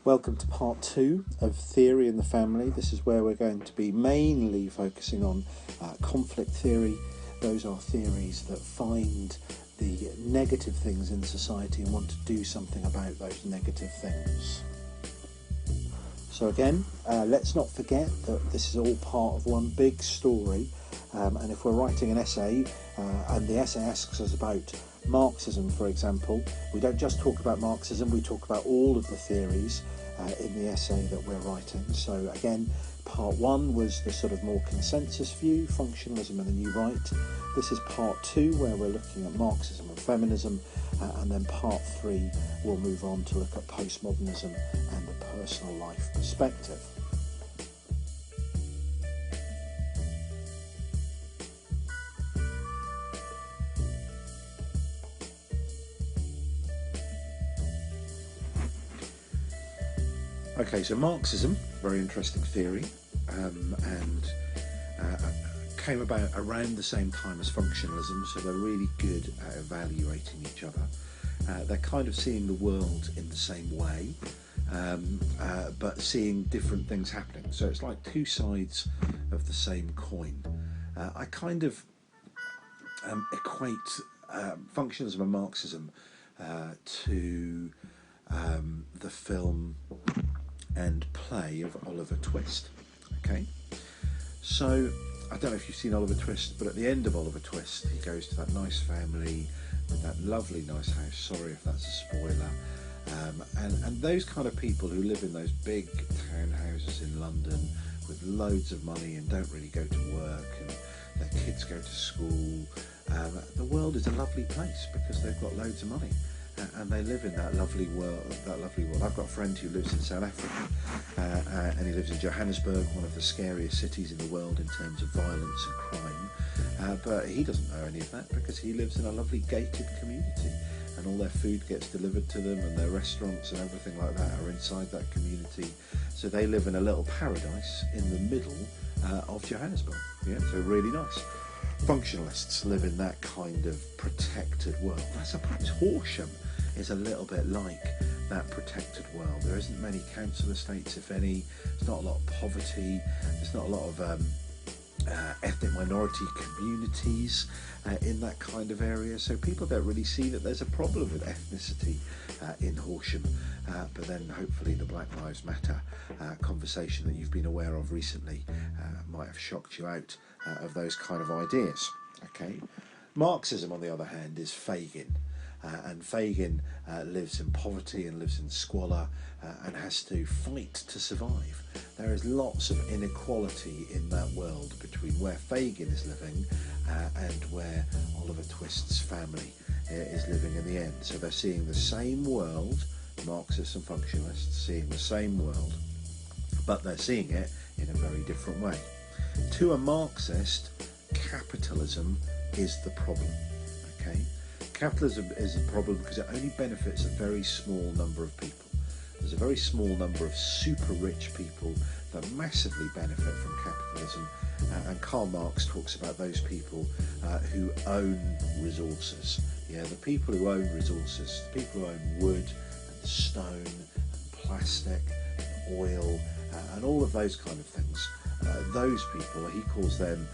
Welcome to part 2 of Theory in the Family. This is where we're going to be mainly focusing on conflict theory. Those are theories that find the negative things in society and want to do something about those negative things. So again, let's not forget that this is all part of one big story, and if we're writing an essay and the essay asks us about Marxism, for example, we don't just talk about Marxism, we talk about all of the theories in the essay that we're writing. So again, part 1 was the sort of more consensus view, functionalism and the new right. This is part 2 where we're looking at Marxism and feminism, and then part 3 we'll move on to look at postmodernism and the personal life perspective. Okay, so Marxism, very interesting theory, and came about around the same time as functionalism, so they're really good at evaluating each other. They're kind of seeing the world in the same way, but seeing different things happening. So it's like two sides of the same coin. I kind of equate functionalism and Marxism to the film and play of Oliver Twist. Okay, so I don't know if you've seen Oliver Twist, but at the end of Oliver Twist he goes to that nice family with that lovely nice house. Sorry if that's a spoiler. And those kind of people who live in those big townhouses in London with loads of money and don't really go to work, and their kids go to school. The world is a lovely place because they've got loads of money. And they live in that lovely world. I've got a friend who lives in South Africa, and he lives in Johannesburg, one of the scariest cities in the world in terms of violence and crime. But he doesn't know any of that because he lives in a lovely gated community, and all their food gets delivered to them, and their restaurants and everything like that are inside that community. So they live in a little paradise in the middle of Johannesburg. Yeah, so really nice. Functionalists live in that kind of protected world. I suppose Horsham is a little bit like that protected world. There isn't many council estates, if any. There's not a lot of poverty. There's not a lot of ethnic minority communities in that kind of area. So people don't really see that there's a problem with ethnicity in Horsham. But then hopefully the Black Lives Matter conversation that you've been aware of recently might have shocked you out of those kind of ideas. Okay, Marxism, on the other hand, is Fagin. And Fagin lives in poverty and lives in squalor and has to fight to survive. There is lots of inequality in that world between where Fagin is living and where Oliver Twist's family is living in the end. So they're seeing the same world, Marxists and functionalists seeing the same world, but they're seeing it in a very different way. To a Marxist, capitalism is the problem. Okay? Capitalism is a problem because it only benefits a very small number of people. There's a very small number of super rich people that massively benefit from capitalism, and Karl Marx talks about those people who own resources. Yeah, the people who own resources, the people who own wood and stone and plastic and oil and all of those kind of things. Those people, he calls them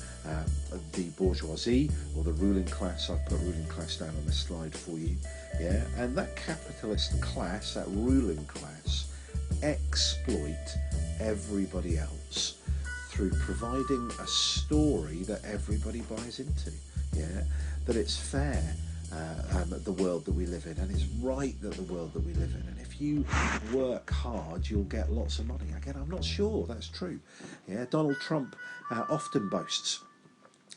the bourgeoisie or the ruling class. I've put ruling class down on this slide for you. Yeah, and that capitalist class, that ruling class, exploit everybody else through providing a story that everybody buys into. Yeah, that it's fair. The world that we live in, and it's right that the world that we live in, and if you work hard you'll get lots of money. Again, I'm not sure that's true. Yeah, Donald Trump often boasts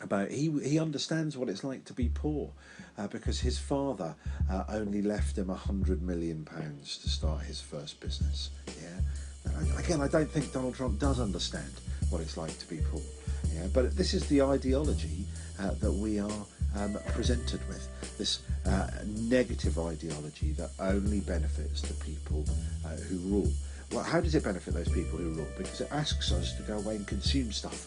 about he understands what it's like to be poor because his father only left him £100 million to start his first business. Yeah, and again, I don't think Donald Trump does understand what it's like to be poor. Yeah, but this is the ideology that we are presented with, this negative ideology that only benefits the people who rule. Well, how does it benefit those people who rule? Because it asks us to go away and consume stuff.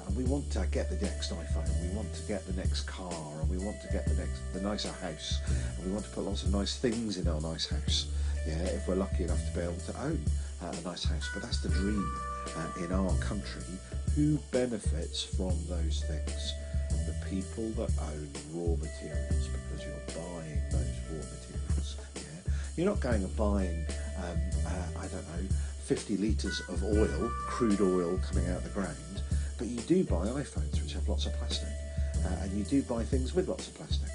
and we want to get the next iPhone, we want to get the next car, and we want to get the nicer house, and we want to put lots of nice things in our nice house. Yeah, if we're lucky enough to be able to own a nice house, but that's the dream in our country. Who benefits from those things? The people that own raw materials, because you're buying those raw materials. Yeah, you're not going and buying, I don't know, 50 litres of oil, crude oil coming out of the ground, but you do buy iPhones which have lots of plastic, and you do buy things with lots of plastic,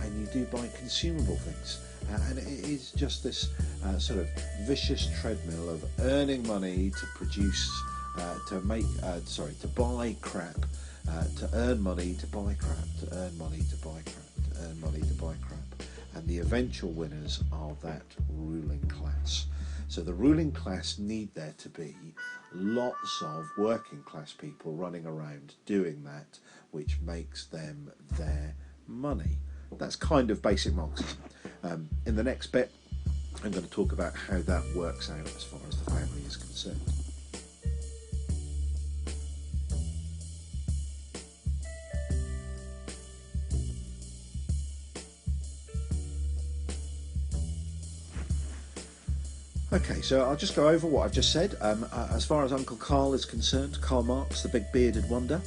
and you do buy consumable things, and it is just this sort of vicious treadmill of earning money to produce, to buy crap, to earn money to buy crap, to earn money to buy crap, to earn money to buy crap, and the eventual winners are that ruling class. So the ruling class need there to be lots of working class people running around doing that, which makes them their money. That's kind of basic Marxism. In the next bit, I'm going to talk about how that works out as far as the family is concerned. Okay, so I'll just go over what I've just said. As far as Uncle Karl is concerned, Karl Marx, the big bearded wonder,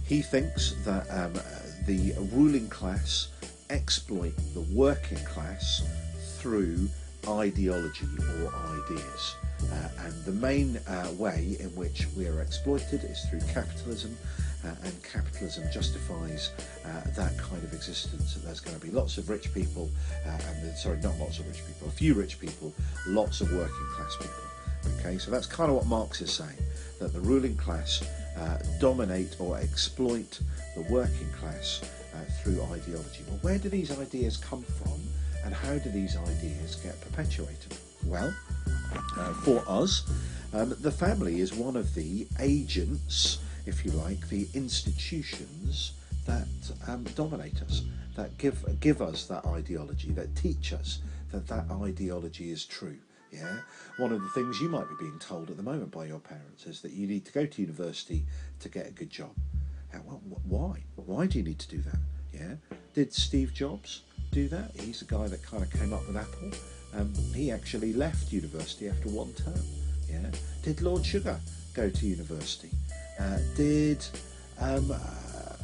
he thinks that the ruling class exploit the working class through ideology or ideas. And the main way in which we are exploited is through capitalism, and capitalism justifies that kind of existence. That there's going to be lots of rich people, not lots of rich people, a few rich people, lots of working class people. Okay, so that's kind of what Marx is saying, that the ruling class dominate or exploit the working class through ideology. Well, where do these ideas come from, and how do these ideas get perpetuated? Well, for us, the family is one of the agents, if you like, the institutions that dominate us, that give us that ideology, that teach us that that ideology is true. Yeah, one of the things you might be being told at the moment by your parents is that you need to go to university to get a good job. Why? Why do you need to do that? Yeah, did Steve Jobs do that? He's the guy that kind of came up with Apple. He actually left university after one term. Yeah, did Lord Sugar go to university? Did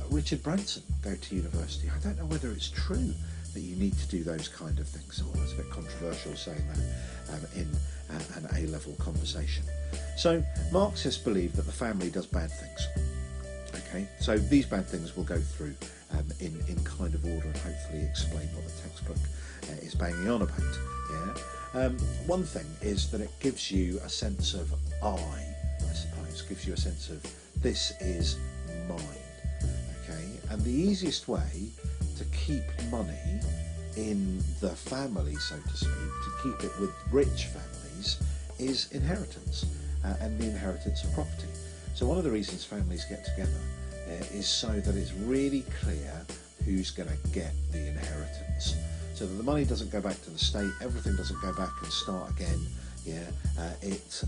Richard Branson go to university? I don't know whether it's true that you need to do those kind of things. Oh, it's a bit controversial saying that in an A-level conversation. So Marxists believe that the family does bad things. Okay, so these bad things will go through in kind of order and hopefully explain what the textbook is banging on about. Yeah, one thing is that it gives you a sense of I suppose, gives you a sense of this is mine. Okay, and the easiest way to keep money in the family, so to speak, to keep it with rich families, is inheritance and the inheritance of property. So one of the reasons families get together is so that it's really clear who's going to get the inheritance, so that the money doesn't go back to the state, everything doesn't go back and start again. Yeah, it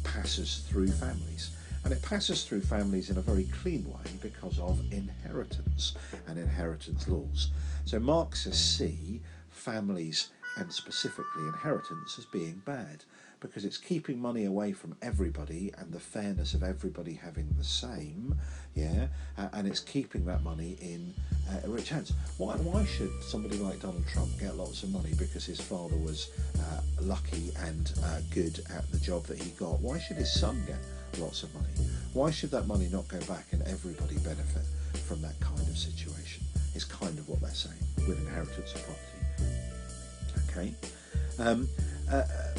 passes through families. And it passes through families in a very clean way because of inheritance and inheritance laws. So Marxists see families, and specifically inheritance, as being bad because it's keeping money away from everybody and the fairness of everybody having the same, and it's keeping that money in rich hands. Why should somebody like Donald Trump get lots of money because his father was lucky and good at the job that he got? Why should his son get lots of money? Why should that money not go back and everybody benefit from that kind of situation? Is kind of what they're saying with inheritance of property. Okay,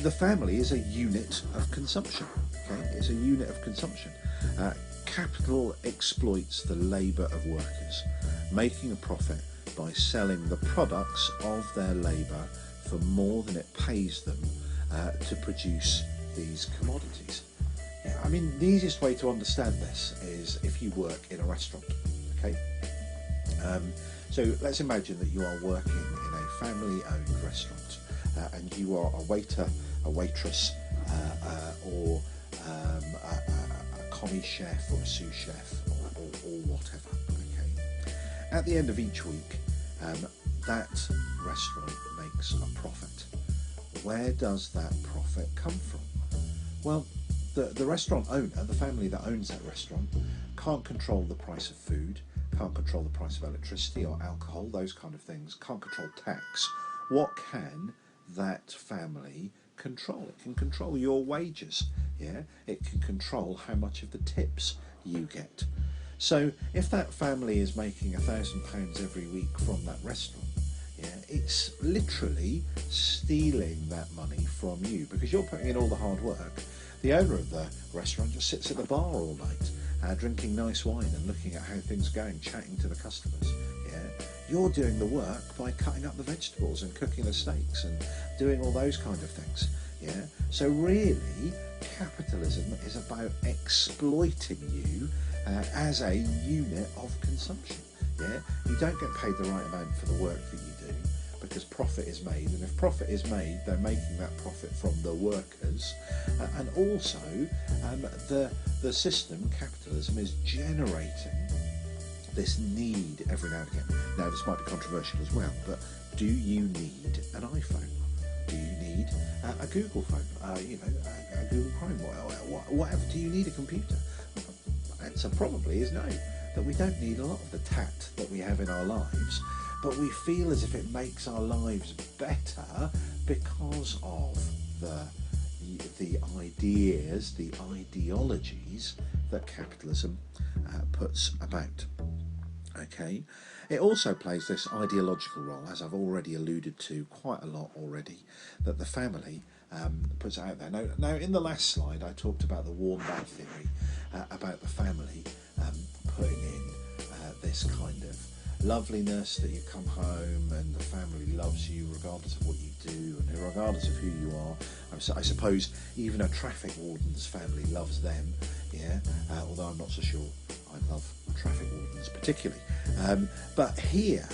the family is a unit of consumption. Okay, it's a unit of consumption. Capital exploits the labour of workers, making a profit by selling the products of their labour for more than it pays them to produce these commodities. I mean, the easiest way to understand this is if you work in a restaurant. Okay, so let's imagine that you are working in a family-owned restaurant, and you are a waiter, a waitress, or a commie chef or a sous chef or whatever. Okay. At the end of each week, that restaurant makes a profit. Where does that profit come from? Well, the restaurant owner, the family that owns that restaurant, can't control the price of food, can't control the price of electricity or alcohol, those kind of things, can't control tax. What can that family control? It can control your wages, yeah? It can control how much of the tips you get. So if that family is making £1,000 every week from that restaurant, yeah, it's literally stealing that money from you because you're putting in all the hard work. The owner of the restaurant just sits at the bar all night, drinking nice wine and looking at how things are going, chatting to the customers. Yeah, you're doing the work by cutting up the vegetables and cooking the steaks and doing all those kind of things. Yeah, so really, capitalism is about exploiting you as a unit of consumption. Yeah, you don't get paid the right amount for the work that you do because profit is made, and if profit is made, they're making that profit from the workers, and also the system, capitalism, is generating this need every now and again. Now, this might be controversial as well, but do you need an iPhone? Do you need a Google phone? A Google Chrome, whatever. Do you need a computer? The answer probably is no. That we don't need a lot of the tact that we have in our lives, but we feel as if it makes our lives better because of the ideas, the ideologies that capitalism puts about. Okay, it also plays this ideological role, as I've already alluded to quite a lot already, that the family puts out there. Now, in the last slide, I talked about the warm bed theory, about the family putting in this kind of loveliness, that you come home and the family loves you regardless of what you do and regardless of who you are. I suppose even a traffic warden's family loves them, yeah, although I'm not so sure I love traffic wardens particularly. But here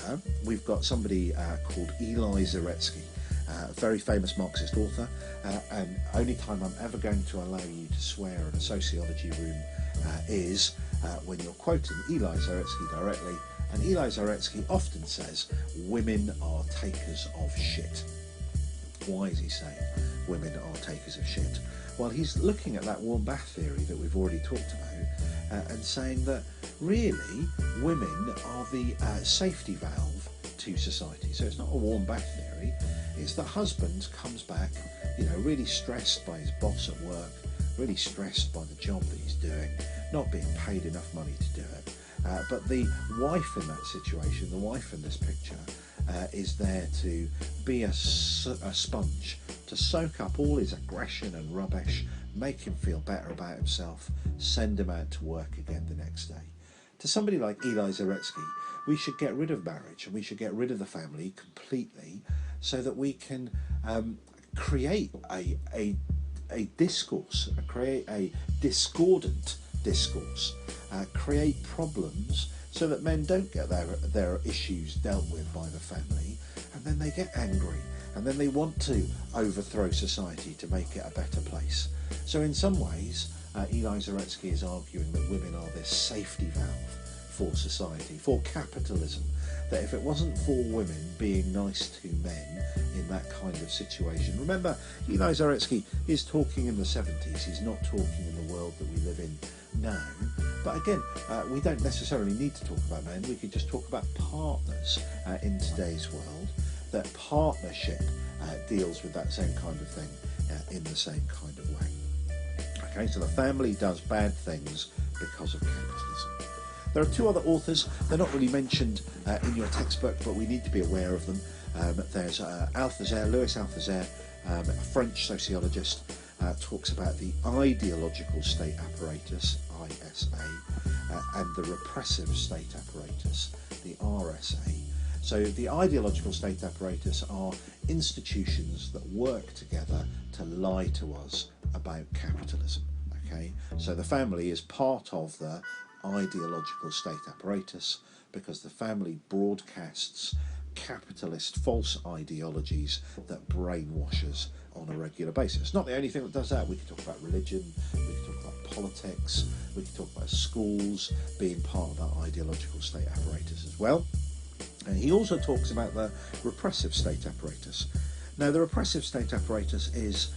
we've got somebody called Eli Zaretsky, a very famous Marxist author, and only time I'm ever going to allow you to swear in a sociology room is when you're quoting Eli Zaretsky directly. And Eli Zaretsky often says women are takers of shit. Why is he saying women are takers of shit? Well, he's looking at that warm bath theory that we've already talked about, and saying that really women are the safety valve to society. So it's not a warm bath theory, it's that husband comes back, really stressed by his boss at work, really stressed by the job that he's doing, not being paid enough money to do it. But the wife in that situation, the wife in this picture, is there to be a sponge, to soak up all his aggression and rubbish, make him feel better about himself, send him out to work again the next day. To somebody like Eli Zaretsky, we should get rid of marriage and we should get rid of the family completely so that we can create a discourse, create a discordant discourse, create problems so that men don't get their issues dealt with by the family, and then they get angry and then they want to overthrow society to make it a better place. So in some ways, Eli Zaretsky is arguing that women are this safety valve for society, for capitalism, that if it wasn't for women being nice to men in that kind of situation. Remember, Eli Zaretsky is talking in the 70s, he's not talking in the world that we live in now. But again, we don't necessarily need to talk about men, we could just talk about partners in today's world, that partnership deals with that same kind of thing in the same kind of way. Okay, so the family does bad things because of capitalism. There are two other authors, they're not really mentioned in your textbook, but we need to be aware of them. There's Althusser, Louis Althusser, a French sociologist, talks about the ideological state apparatus, ISA, and the repressive state apparatus, the RSA. So the ideological state apparatus are institutions that work together to lie to us about capitalism. Okay, so the family is part of the ideological state apparatus because the family broadcasts capitalist false ideologies that brainwash us on on a regular basis. It's not the only thing that does that. We could talk about religion, we could talk about politics, we could talk about schools being part of that ideological state apparatus as well. And he also talks about the repressive state apparatus. Now, the repressive state apparatus is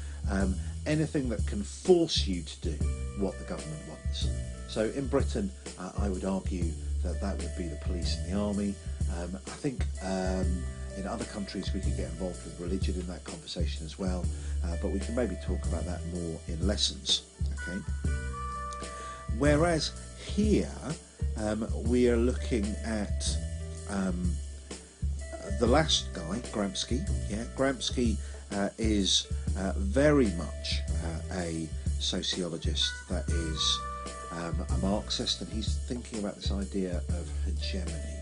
anything that can force you to do what the government wants. So in Britain, I would argue that that would be the police and the army. I think in other countries we could get involved with religion in that conversation as well, but we can maybe talk about that more in lessons. Okay. Whereas here we are looking at the last guy, Gramsci. Yeah, Gramsci is very much a sociologist that is a Marxist, and he's thinking about this idea of hegemony.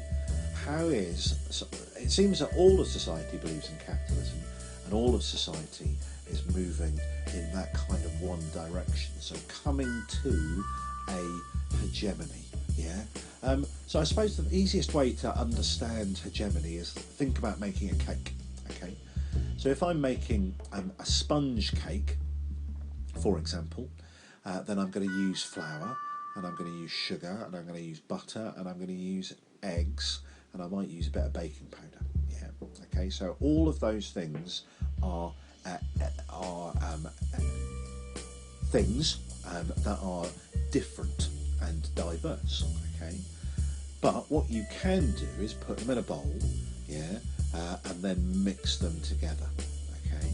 It seems that all of society believes in capitalism, and all of society is moving in that kind of one direction. So coming to a hegemony, yeah. So I suppose the easiest way to understand hegemony is think about making a cake. Okay, so if I'm making a sponge cake, for example, then I'm going to use flour, and I'm going to use sugar, and I'm going to use butter, and I'm going to use eggs, and I might use a bit of baking powder. Yeah. Okay. So all of those things are things that are different and diverse. Okay. But what you can do is put them in a bowl, yeah, and then mix them together. Okay.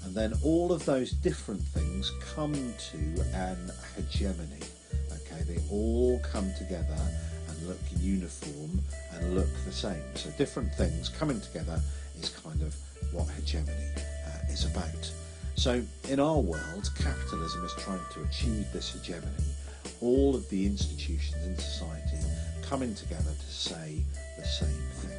And then all of those different things come to an hegemony. Okay. They all come together and look uniform and look the same. So different things coming together is kind of what hegemony is about. So in our world, capitalism is trying to achieve this hegemony. All of the institutions in society coming together to say the same thing.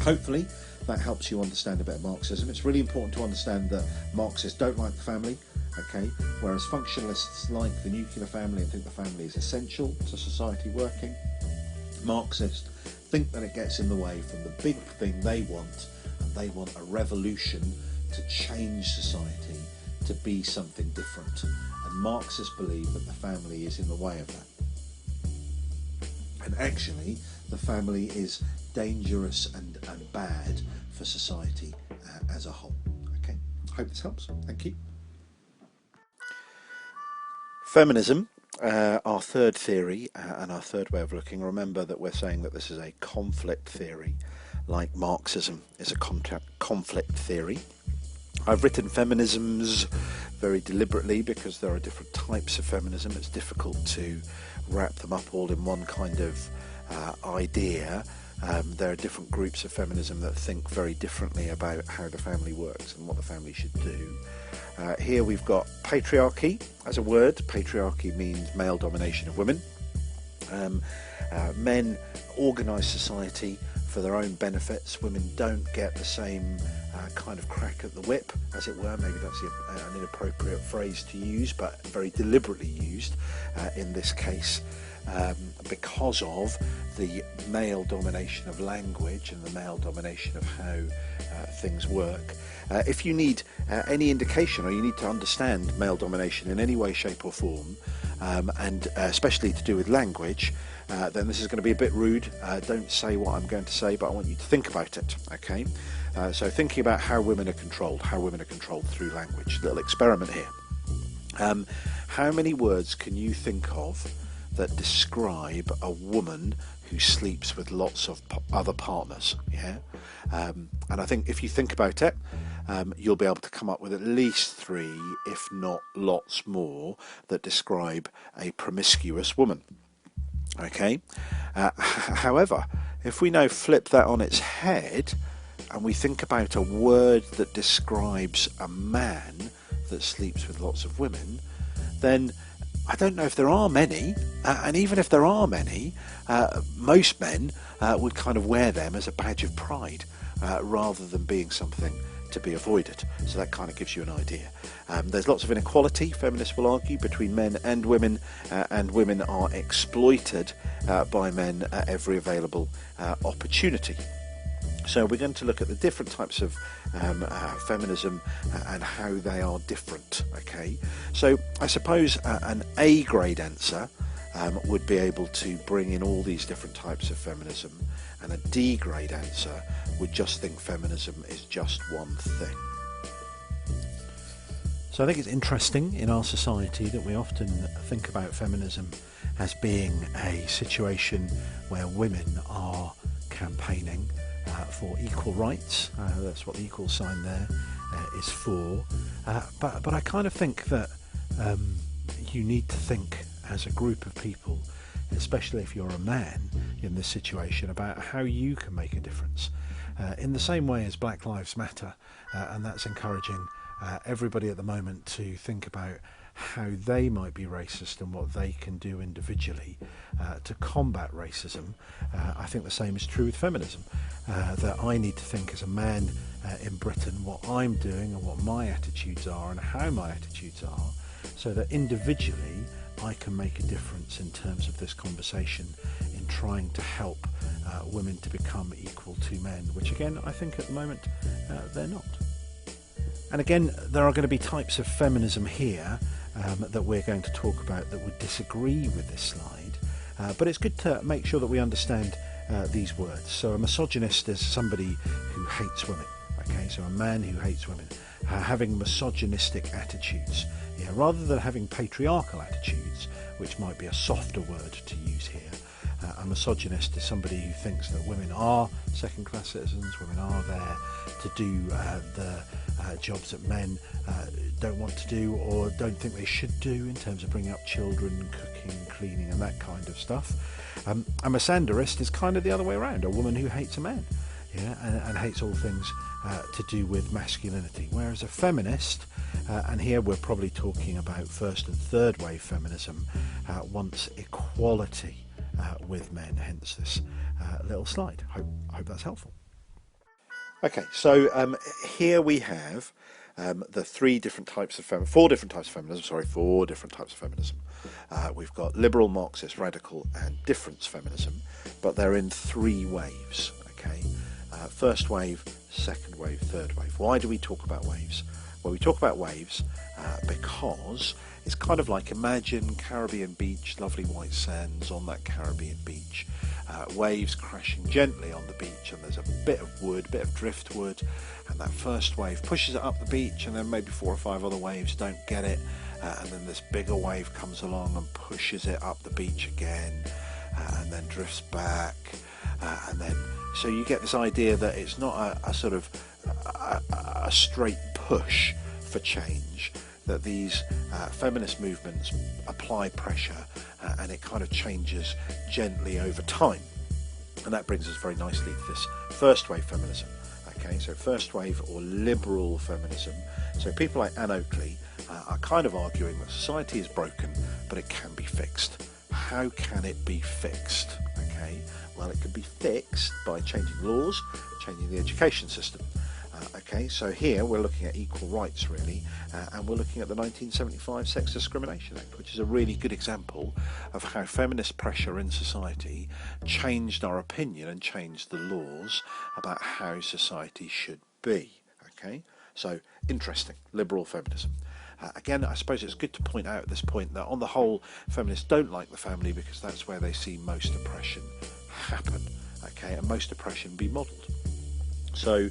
Hopefully that helps you understand a bit of Marxism. It's really important to understand that Marxists don't like the family, okay, whereas functionalists like the nuclear family and think the family is essential to society working. Marxists think that it gets in the way from the big thing they want, and they want a revolution to change society to be something different. And Marxists believe that the family is in the way of that. And actually, the family is dangerous and bad for society as a whole. Okay, hope this helps. Thank you. Feminism, our third theory and our third way of looking. Remember that we're saying that this is a conflict theory, like Marxism is a conflict theory. I've written feminisms very deliberately because there are different types of feminism. It's difficult to wrap them up all in one kind of idea. There are different groups of feminism that think very differently about how the family works and what the family should do. Here we've got patriarchy as a word. Patriarchy means male domination of women. Men organise society for their own benefits. Women don't get the same kind of crack at the whip, as it were. Maybe that's an inappropriate phrase to use, but very deliberately used in this case, because of the male domination of language and the male domination of how things work. If you need any indication, or you need to understand male domination in any way, shape or form, and especially to do with language, then this is going to be a bit rude. Don't say what I'm going to say, but I want you to think about it, okay? So thinking about how women are controlled through language. Little experiment here. How many words can you think of that describe a woman who sleeps with lots of other partners? Yeah, and I think if you think about it, you'll be able to come up with at least 3, if not lots more, that describe a promiscuous woman. Okay. However, if we now flip that on its head and we think about a word that describes a man that sleeps with lots of women, then I don't know if there are many, and even if there are many, most men would kind of wear them as a badge of pride rather than being something to be avoided. So that kind of gives you an idea. There's lots of inequality, feminists will argue, between men and women are exploited by men at every available opportunity. So we're going to look at the different types of feminism and how they are different. Okay, so I suppose an A grade answer would be able to bring in all these different types of feminism, and a D grade answer would just think feminism is just one thing. So I think it's interesting in our society that we often think about feminism as being a situation where women are campaigning for equal rights. That's what the equal sign there is for. But I kind of think that you need to think as a group of people, especially if you're a man in this situation, about how you can make a difference. In the same way as Black Lives Matter, and that's encouraging everybody at the moment to think about how they might be racist and what they can do individually to combat racism. I think the same is true with feminism, that I need to think as a man in Britain what I'm doing and what my attitudes are and how my attitudes are, so that individually I can make a difference in terms of this conversation in trying to help women to become equal to men, which again I think at the moment they're not. And again, there are going to be types of feminism here that we're going to talk about that would disagree with this slide, but it's good to make sure that we understand these words. So a misogynist is somebody who hates women. Okay, so a man who hates women, having misogynistic attitudes, rather than having patriarchal attitudes, which might be a softer word to use here. A misogynist is somebody who thinks that women are second-class citizens, women are there to do the jobs that men don't want to do or don't think they should do in terms of bringing up children, cooking, cleaning and that kind of stuff. A misandrist is kind of the other way around, a woman who hates a man, and hates all things to do with masculinity. Whereas a feminist, and here we're probably talking about first and third wave feminism, wants equality with men, hence this little slide. Hope that's helpful. Okay, so here we have the four different types of feminism. We've got liberal, Marxist, radical and difference feminism, but they're in three waves. Okay, first wave, second wave, third wave. Why do we talk about waves? Well, we talk about waves because it's kind of like, imagine Caribbean beach, lovely white sands on that Caribbean beach, waves crashing gently on the beach, and there's a bit of wood, bit of driftwood, and that first wave pushes it up the beach, and then maybe 4 or 5 other waves don't get it, and then this bigger wave comes along and pushes it up the beach again, and then drifts back, and then so you get this idea that it's not a sort of a straight push for change, that these feminist movements apply pressure and it kind of changes gently over time. And that brings us very nicely to this first wave feminism. Okay, so first wave or liberal feminism. So people like Anne Oakley are kind of arguing that society is broken, but it can be fixed. How can it be fixed? Okay, well, it can be fixed by changing laws, changing the education system. Okay, so here we're looking at equal rights really, and we're looking at the 1975 Sex Discrimination Act, which is a really good example of how feminist pressure in society changed our opinion and changed the laws about how society should be. Okay, so interesting, liberal feminism. Again, I suppose it's good to point out at this point that on the whole, feminists don't like the family because that's where they see most oppression happen, okay, and most oppression be modelled. So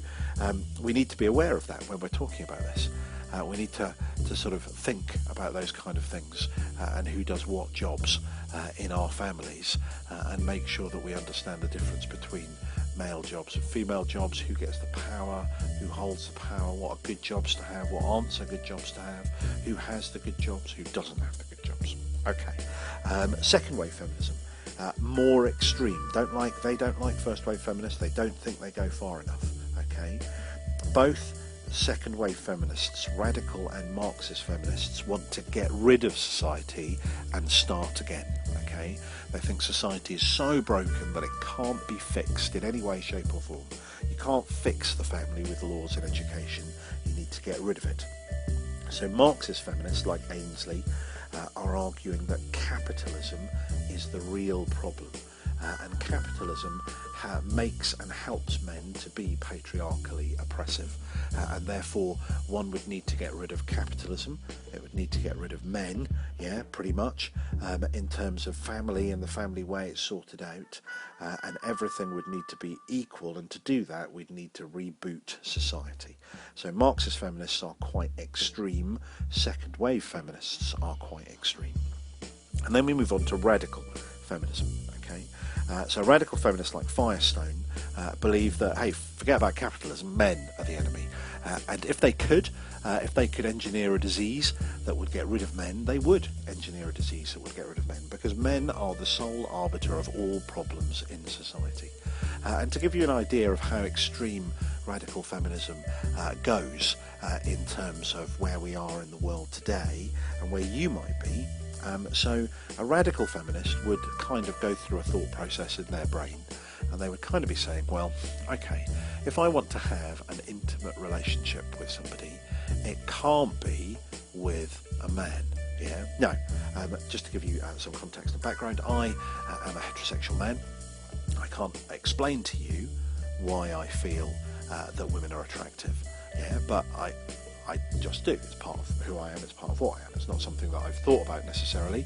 we need to be aware of that when we're talking about this. We need to sort of think about those kind of things and who does what jobs in our families, and make sure that we understand the difference between male jobs and female jobs, who gets the power, who holds the power, what are good jobs to have, what aren't so good jobs to have, who has the good jobs, who doesn't have the good jobs. Okay, second wave feminism. More extreme. They don't like first wave feminists. They don't think they go far enough. Okay, both second wave feminists, radical and Marxist feminists, want to get rid of society and start again. Okay, they think society is so broken that it can't be fixed in any way, shape or form. You can't fix the family with laws and education. You need to get rid of it. So Marxist feminists like Ainsley are arguing that capitalism is the real problem, and capitalism makes and helps men to be patriarchally oppressive, and therefore one would need to get rid of capitalism. It would need to get rid of men, pretty much, in terms of family and the family way it's sorted out, and everything would need to be equal, and to do that we'd need to reboot society. So Marxist feminists are quite extreme, second wave feminists are quite extreme. And then we move on to radical feminism. So radical feminists like Firestone believe that, hey, forget about capitalism, men are the enemy. And if they could engineer a disease that would get rid of men, they would engineer a disease that would get rid of men, because men are the sole arbiter of all problems in society. And to give you an idea of how extreme radical feminism goes in terms of where we are in the world today and where you might be, so a radical feminist would kind of go through a thought process in their brain, and they would kind of be saying, well, okay, if I want to have an intimate relationship with somebody, it can't be with a man. No, just to give you some context and background, I am a heterosexual man. I can't explain to you why I feel that women are attractive, but I just do. It's part of who I am. It's part of what I am. It's not something that I've thought about necessarily.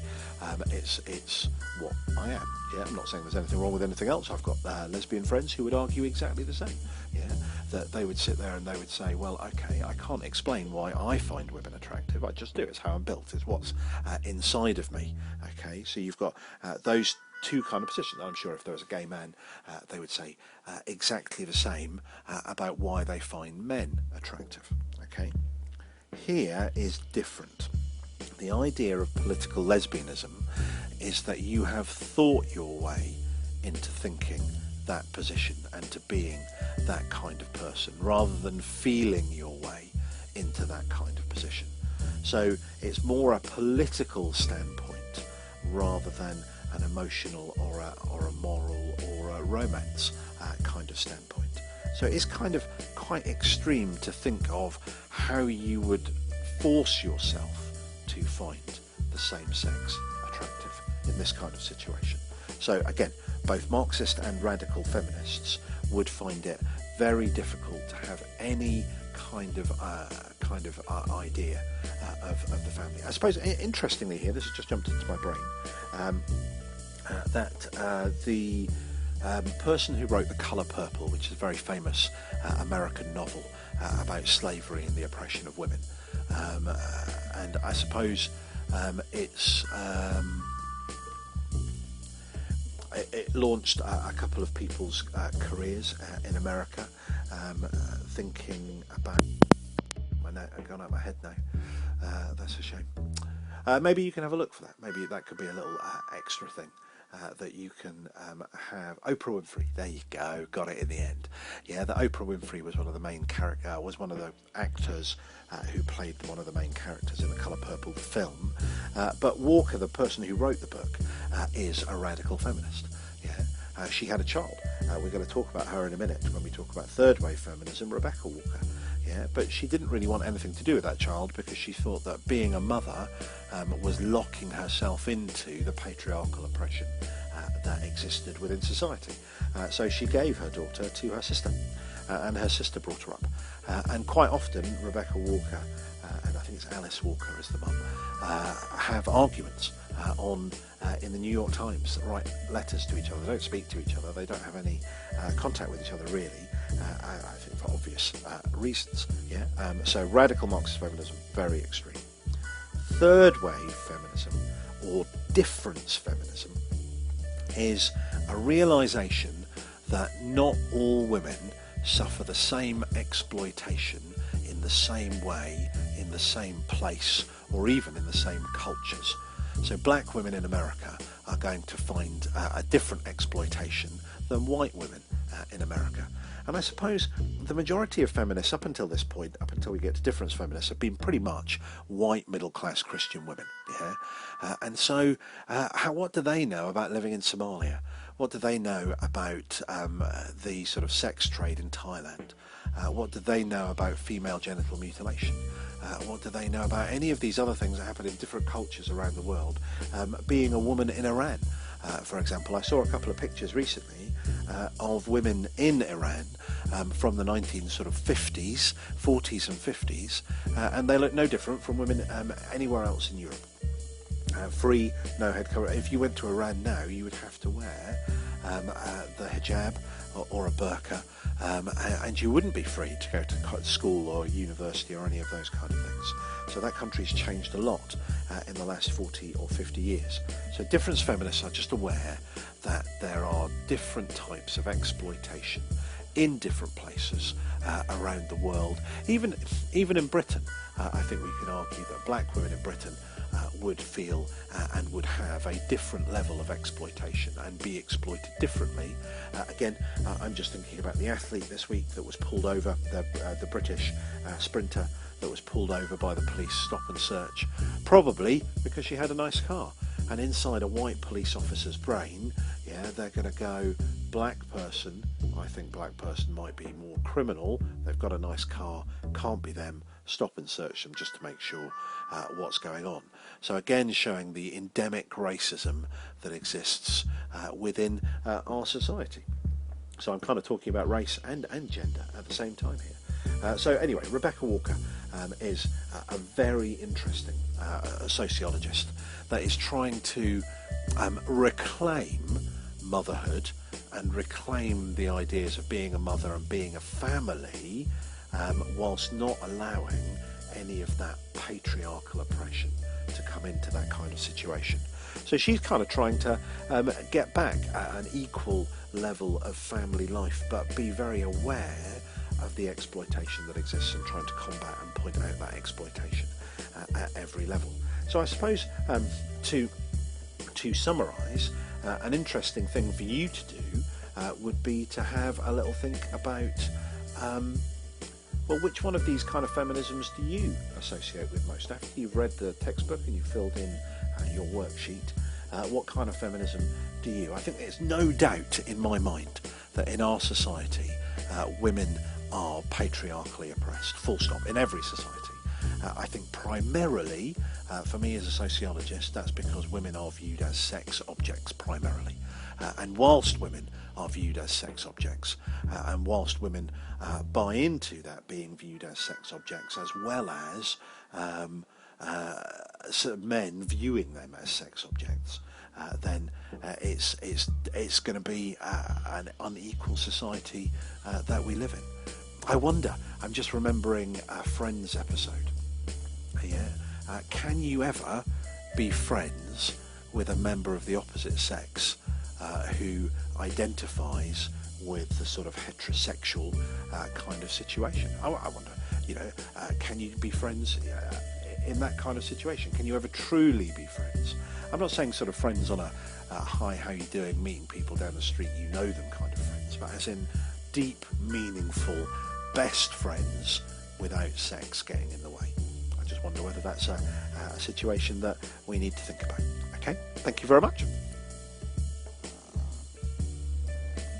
It's what I am. I'm not saying there's anything wrong with anything else. I've got lesbian friends who would argue exactly the same. That they would sit there and they would say, well, okay, I can't explain why I find women attractive. I just do. It's how I'm built. It's what's inside of me. Okay, so you've got those two kind of positions. I'm sure if there was a gay man, they would say exactly the same about why they find men attractive. Okay. Here is different. The idea of political lesbianism is that you have thought your way into thinking that position and to being that kind of person, rather than feeling your way into that kind of position. So it's more a political standpoint rather than an emotional or a moral or a romance kind of standpoint. So it's kind of quite extreme to think of how you would force yourself to find the same sex attractive in this kind of situation. So again, both Marxist and radical feminists would find it very difficult to have any kind of idea of the family. I suppose, interestingly here, this has just jumped into my brain, that the person who wrote The Colour Purple, which is a very famous American novel about slavery and the oppression of women, and I suppose it launched a couple of people's careers in America, thinking about... I've gone out of my head now. That's a shame. Maybe you can have a look for that. Maybe that could be a little extra thing that you can have. Oprah Winfrey. There you go. Got it in the end. Yeah, that Oprah Winfrey was one of the main was one of the actors who played one of the main characters in The Colour Purple film. But Walker, the person who wrote the book, is a radical feminist. Yeah, she had a child. We're going to talk about her in a minute when we talk about third wave feminism, Rebecca Walker. Yeah, but she didn't really want anything to do with that child because she thought that being a mother was locking herself into the patriarchal oppression that existed within society. So she gave her daughter to her sister, and her sister brought her up. And quite often, Rebecca Walker, and I think it's Alice Walker is the mum, have arguments in the New York Times that write letters to each other. They don't speak to each other. They don't have any contact with each other, really. I think for obvious reasons. Yeah. So radical Marxist feminism, very extreme. Third wave feminism, or difference feminism, is a realization that not all women suffer the same exploitation in the same way, in the same place, or even in the same cultures. So black women in America are going to find a different exploitation than white women in America. And I suppose the majority of feminists up until this point, up until we get to difference feminists, have been pretty much white middle-class Christian women. Yeah, and so what do they know about living in Somalia? What do they know about the sort of sex trade in Thailand? What do they know about female genital mutilation? What do they know about any of these other things that happen in different cultures around the world? Being a woman in Iran, For example, I saw a couple of pictures recently of women in Iran from the 1950s, 40s and 50s, and they look no different from women anywhere else in Europe. Free, no head cover. If you went to Iran now, you would have to wear the hijab or a burqa, and you wouldn't be free to go to school or university or any of those kind of things. So that country's changed a lot in the last 40 or 50 years. So difference feminists are just aware that there are different types of exploitation in different places around the world. Even in Britain, I think we can argue that black women in Britain would feel and would have a different level of exploitation and be exploited differently. Again, I'm just thinking about the athlete this week that was pulled over, the British sprinter that was pulled over by the police stop and search, probably because she had a nice car. And inside a white police officer's brain, they're going to go, black person, I think black person might be more criminal, they've got a nice car, can't be them, stop and search them just to make sure what's going on. So again, showing the endemic racism that exists within our society. So I'm kind of talking about race and gender at the same time here. So anyway, Rebecca Walker is a very interesting sociologist that is trying to reclaim motherhood and reclaim the ideas of being a mother and being a family, whilst not allowing any of that patriarchal oppression to come into that kind of situation. So she's kind of trying to get back at an equal level of family life, but be very aware of the exploitation that exists and trying to combat and point out that exploitation at every level. So I suppose to summarise, an interesting thing for you to do would be to have a little think about which one of these kind of feminisms do you associate with most? After you've read the textbook and you've filled in your worksheet, what kind of feminism do you? I think there's no doubt in my mind that in our society, women are patriarchally oppressed, full stop, in every society. I think primarily, for me as a sociologist, that's because women are viewed as sex objects primarily. And whilst women are viewed as sex objects, and whilst women buy into that being viewed as sex objects, as well as men viewing them as sex objects, then it's going to be an unequal society that we live in. I wonder, I'm just remembering a Friends episode. Can you ever be friends with a member of the opposite sex who identifies with the sort of heterosexual kind of situation? I wonder, can you be friends in that kind of situation? Can you ever truly be friends? I'm not saying sort of friends on a hi, how you doing, meeting people down the street, you know them kind of friends, but as in deep, meaningful, best friends without sex getting in the way. I just wonder whether that's a situation that we need to think about. Okay, thank you very much.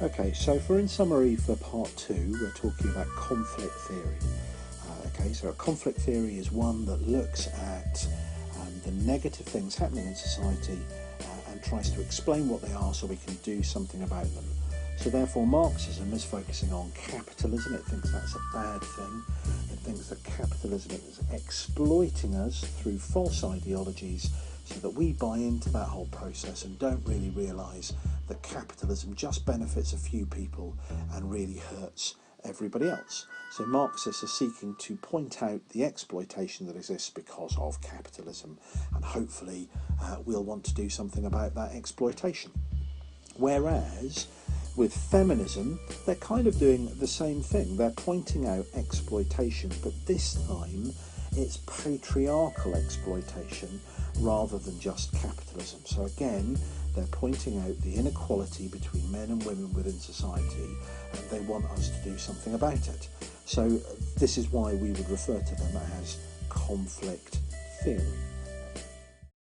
Okay, so in summary for part 2, we're talking about conflict theory. So a conflict theory is one that looks at the negative things happening in society and tries to explain what they are so we can do something about them. So therefore Marxism is focusing on capitalism. It thinks that's a bad thing. It thinks that capitalism is exploiting us through false ideologies so that we buy into that whole process and don't really realise that capitalism just benefits a few people and really hurts everybody else. So Marxists are seeking to point out the exploitation that exists because of capitalism, and hopefully we'll want to do something about that exploitation. Whereas with feminism, they're kind of doing the same thing. They're pointing out exploitation, but this time it's patriarchal exploitation rather than just capitalism. So again, they're pointing out the inequality between men and women within society, and they want us to do something about it. So this is why we would refer to them as conflict theory.